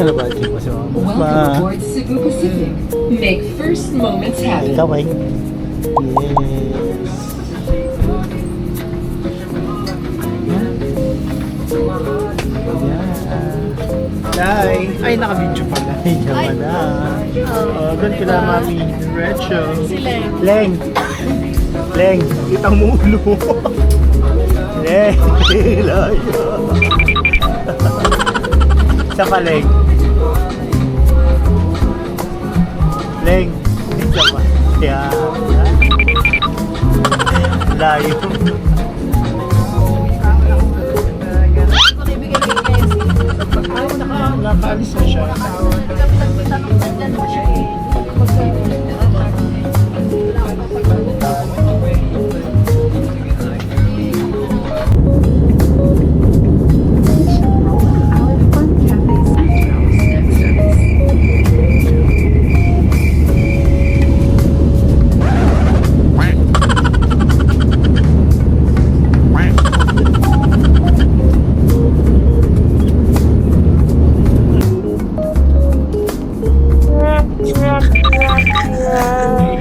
Nabati mo si Mama. Welcome aboard Cebu Pacific. Make first moments happen. Ikaw ay. Yes. Day! Ay, naka-video pala. Ay, naman na. Oh, doon kila Mami Rachel. Si Leng. Leng. Leng. Kitang mo ulo. Leng. Layo. Isa pa, Leng. Leng. Isa pa. Yan. Layo. Kung ibigay kay Casey. Nakaalis na siya. Tanong nandyan mo siya eh.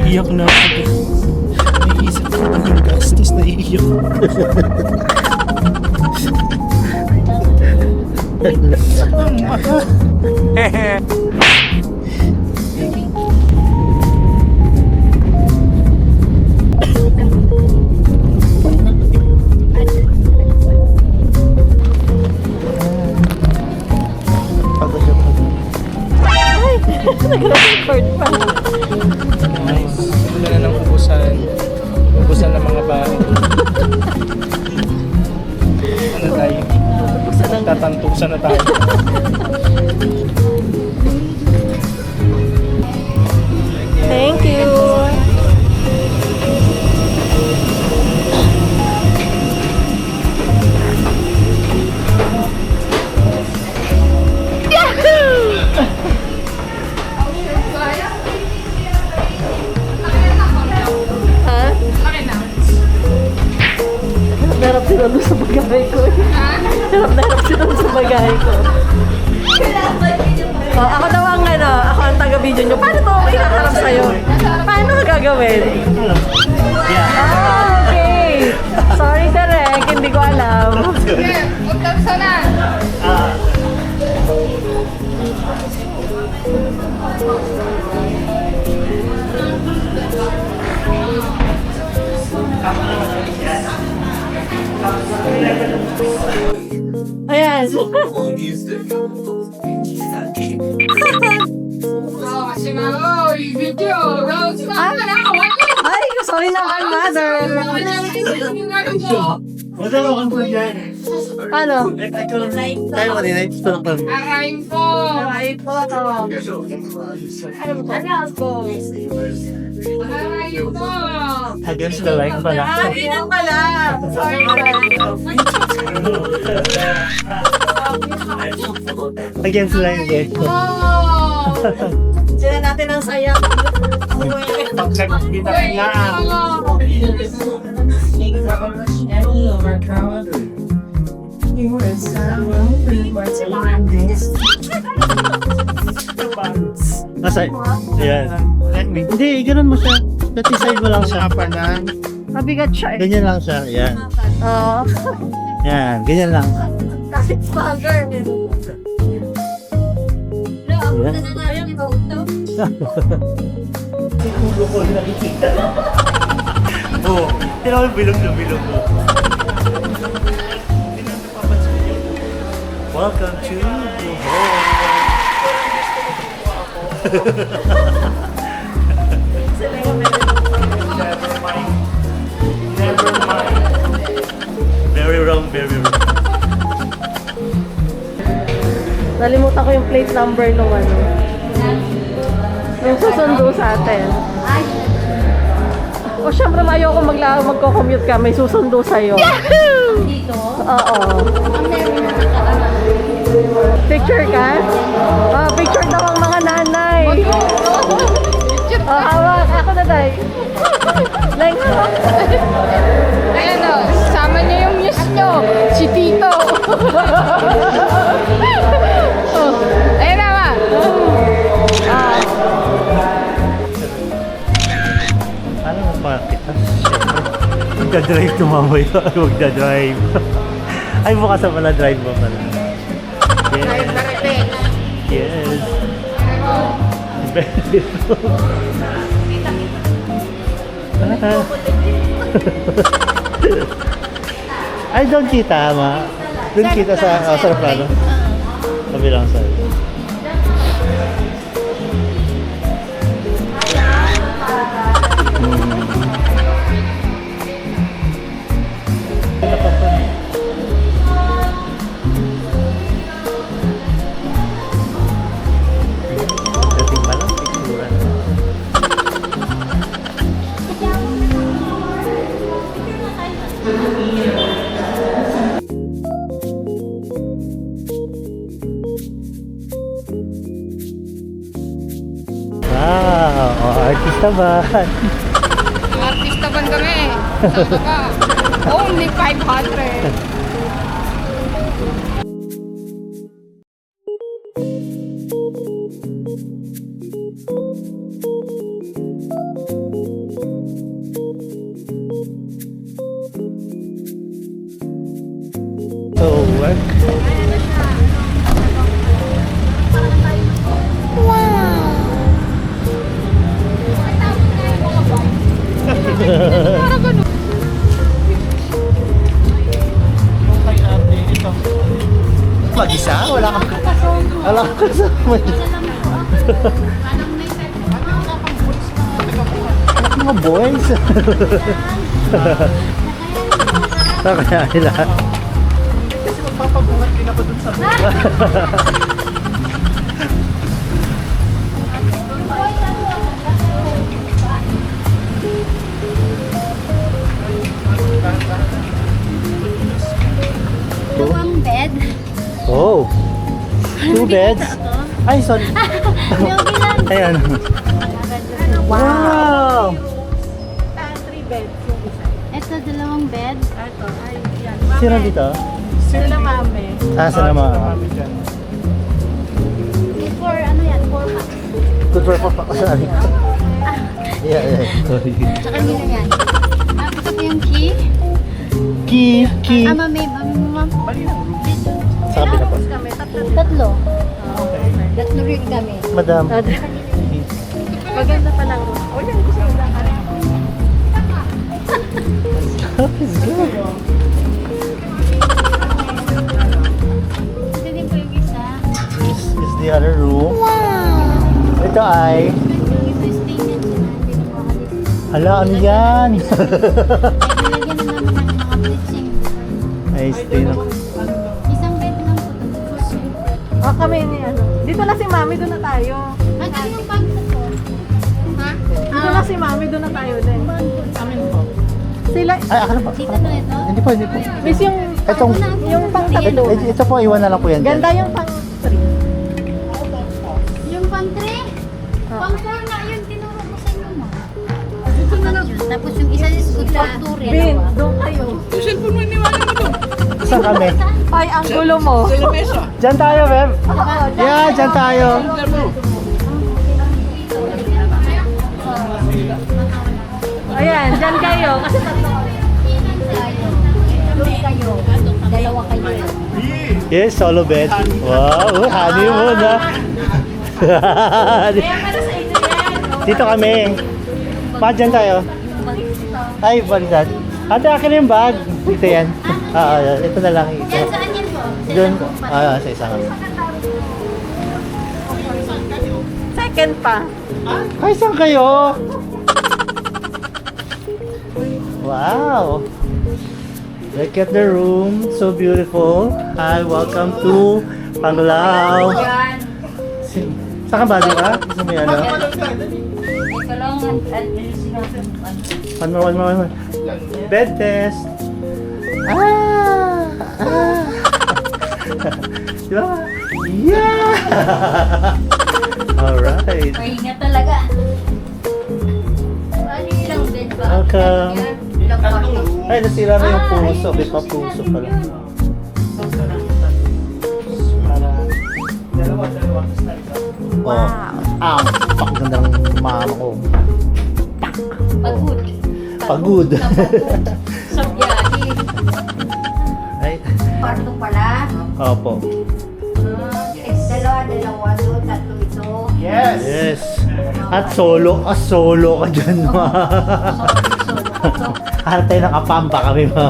Naiiyak na ako. Naiisip ko ng gastos, naiiyak. Ang mahal. Nag-record pa. Nice. Wala na ng ubusan. Ubusan ng mga bahay. Ano tayo? Tatantusan na tayo. Thank you. Ha? Narap sila doon sa bagay ko. Narap sila doon sa bagay ko. Oh, ako daw ang ako ang taga-video nyo. Paano to ikakarap sa'yo? Paano ka gagawin? Ah, okay. Sorry, Derek. Hindi ko alam. Ayan. Ay, sorry na, mother. Wala naman po yan. Ano? Tayo kanina, gusto lang kami. Ay po. Against the light pala. Yun pala. Sorry. Against the light again. Sila natin ang saya. Pag nagkita ka nga. Nasa, yan. Hindi, ganun mo siya. Dati side mo lang siya. Pala. Mabigat siya eh. Ganyan lang siya, yan. Oo. Yan, ganyan lang. Kasi bagger. Ulo ko nakikita. Oo, tinaw yung bilog na bilog mo. Welcome to the home. Never mind. Never mind. Very wrong, very wrong. Nalimutan ko yung plate number nung ano. Yung susundo sa atin. O syempre ayoko magko-commute ka, may susundo sa'yo. Dito? Oo. Ang meron na nakaano. Picture ka? Picture daw ang mga nanay. Hawak. Ako na day. Like, Ayan o, sama niyo yung news niyo, si Tito. Oh, ayan na, magdadrive tumamoy. Magdadrive. Ay, bukas na pala. Drive mo pala. Yes. Ay, doon kita, ma. Doon kita sa sarap plano. Kabilang side. Dating pa lang, picturean. Wow, artista ba? Artista ban kami. Saka ka. Only 500. So, work. Mag-isa? Wala kang kasama. Anak mga boys. Saan kaya nila? Kasi magpapabungat din ako dun sa Dalawang bed. Oh. 2 beds. Ay, sorry. Okay lang. Ayan. Wow! Ito, dalawang bed. Sino dito? Sila mami. Ah, sila mga. For ano yan? 4 months. Good for papa. Sorry. Yeah. Sorry. Sa kanila yan. Tapos ito yung key. Key. Ama, may ma'am. Sa kabila pa. Tatlo. Tatlo rin kami. Madam. Maganda pa lang. O yan, gusto ko lang. It's good. Ito din po yung isa. This is the other room. Wow! Ito ay... Ito yung statement sila. Hindi na makalis. Hala, ano yan? Nilagyan na namin ng mga bleaching. Ay, stay na. Isang bed lang po. O kami ni ano. Dito na si mami, doon na tayo. Ano yung bangko po? Ha? Dito na si mami, doon na tayo din. Sila, Ay, akala pa. Dito na ito? Hindi po. miss yung Itong... pang tatlo. Ito po, iwan na lang po yan. dyan. Ganda yung pang 3. Yung pang 3? Pang 4 na yun, tinuro ko sa inyo mo. Yun. Tapos yung isa is good for 2 rin. Bin, doon kayo. Saan kami? Ay, ang gulo mo. Diyan tayo, Beb. Yeah, diyan tayo. Ayan, dyan kayo. Kasi tatlo kami. Doon kayo. Dalawa kayo. Yes, solo bed. Wow, honeymoon ha. Dito kami. Pa, dyan tayo. Ay, baliktad. Ate, akin yung bag. Ito yan. Ito na lang. Ito. Yan, saan yan po? Doon. Sa isang kami. Second pa. Ay, saan kayo? Wow. Look at the room. So beautiful. Hi, welcome to Panglao. Saan ka ba, di ba? Gusto mo yan, no? One more. Bed test. Di ba? Yeah! Alright. Pahinga talaga. Ano ilang bed ba? Welcome. Ilang kwarto? Ay, nasira na yung puso. May papuso pala. Wow. Pakaganda ng mama ko. Paghuti. Pagod. Sa biyahe. Ay, Kwarto pala. opo. Dalawa doon, tatlo ito. Yes. At solo ka dyan, ma. Harap tayo nakapampa kami, ma.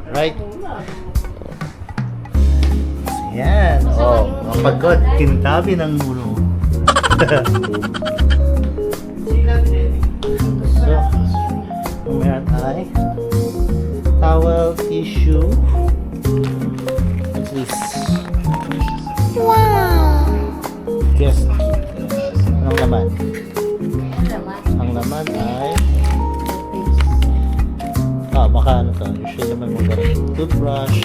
Alright. Yan. Oh, mapagod. Kintabi ng ulo. So, umayan ay towel, tissue. What's this? Wow! Guess. Anong laman? Ang laman ay baka ano to. Usually naman mo ganun. Toothbrush.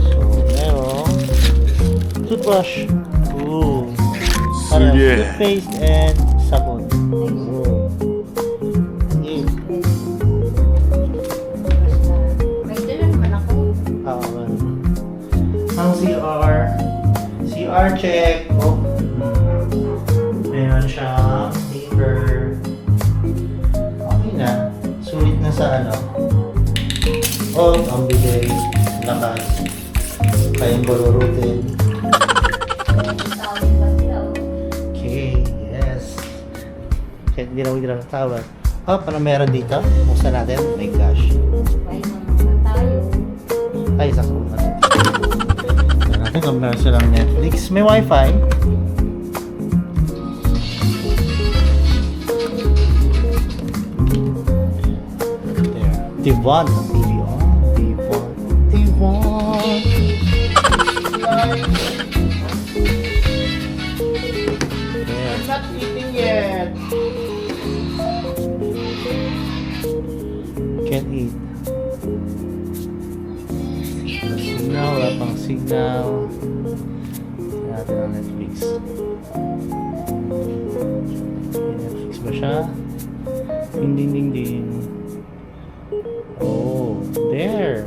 So, merong toothbrush. Ooh. Toothpaste and sabon. Ooh. Okay. May dala naman ako. Ang CR check. Oh. Meron siyang paper. Okay na. Sulit na sa ano. Oh, ang bigay. Lakas. Kayang balurutin. Okay, yes. Kahit hindi na withdraw ng tawag. Oh, paano meron dito? Buksan natin. My gosh. May mga tayo. Ay, sakto natin. Tignan natin kung meron silang Netflix. May wifi. There. T1. TV on. T1. There. I'm not eating yet. Can't eat. Signal, wala pang signal. Tignan natin ang Netflix. May Netflix ba siya? Ding ding ding ding. Oh, there.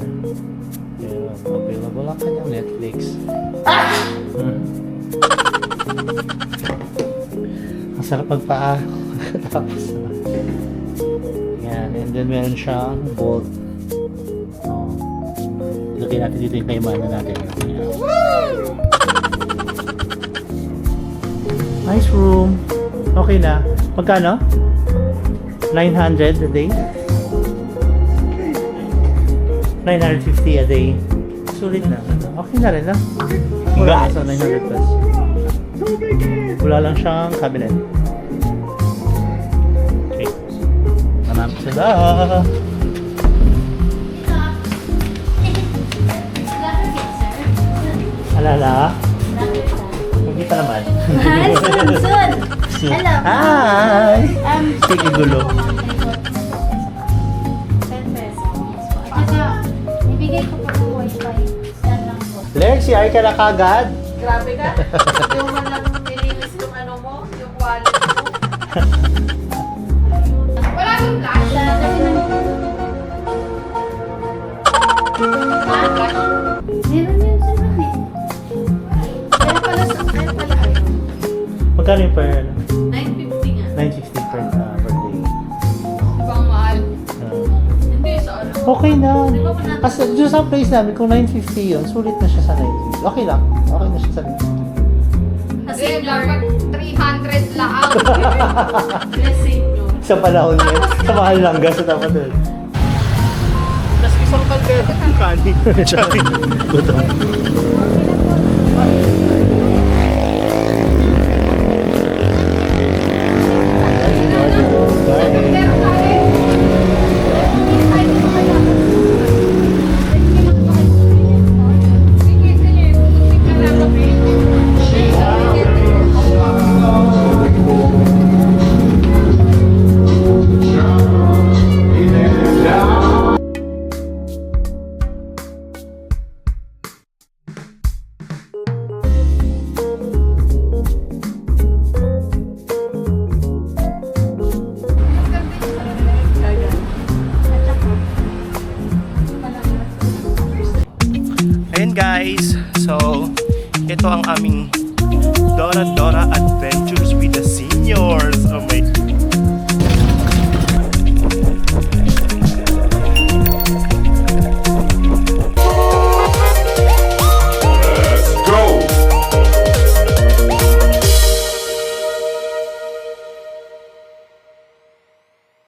There, available ang kanyang Netflix. Ang sarap magpaa. Tapos yan, and then meron siyang bolt. Oh. Ilagay natin dito yung kayamanan natin. Ayan. Nice room. Okay na. Magkano? 900 a day? 950 a day. Sulit na. Okay na rin, no? Wala lang sa 900 plus. Wala lang siyang cabinet. Okay. Manam sila. Alala? Hindi pa naman. Soon. Hello. Hi! Sige gulo. 10 pesos. At saka, ibigay ko pa ng wifi. Yan lang po. Lexi, ay ka na kagad. Grabe ka. Yung man lang nilinis yung ano mo, yung wallet mo. Wala nang flash. Meron yun sa mga Kaya pala ano, Magkano yung per 950 nga. 960 per day? Ibang mahal. Hindi sa ano. Okay na. Di ba wala- Kasi doon sa place namin, kung 950 yun, sulit na siya sa 950. Okay lang. Okay na siya sa 950. Kasi Kasi dapat 300 lang. blessing nyo. Sa panahon yun. Sa mahal lang gas na dapat yun. Tapos isang kaldero ng kanin. Gutom. Pero kaya. Sige, sige. Tignan na kami. Ayun guys, so ito ang aming Dora Dora at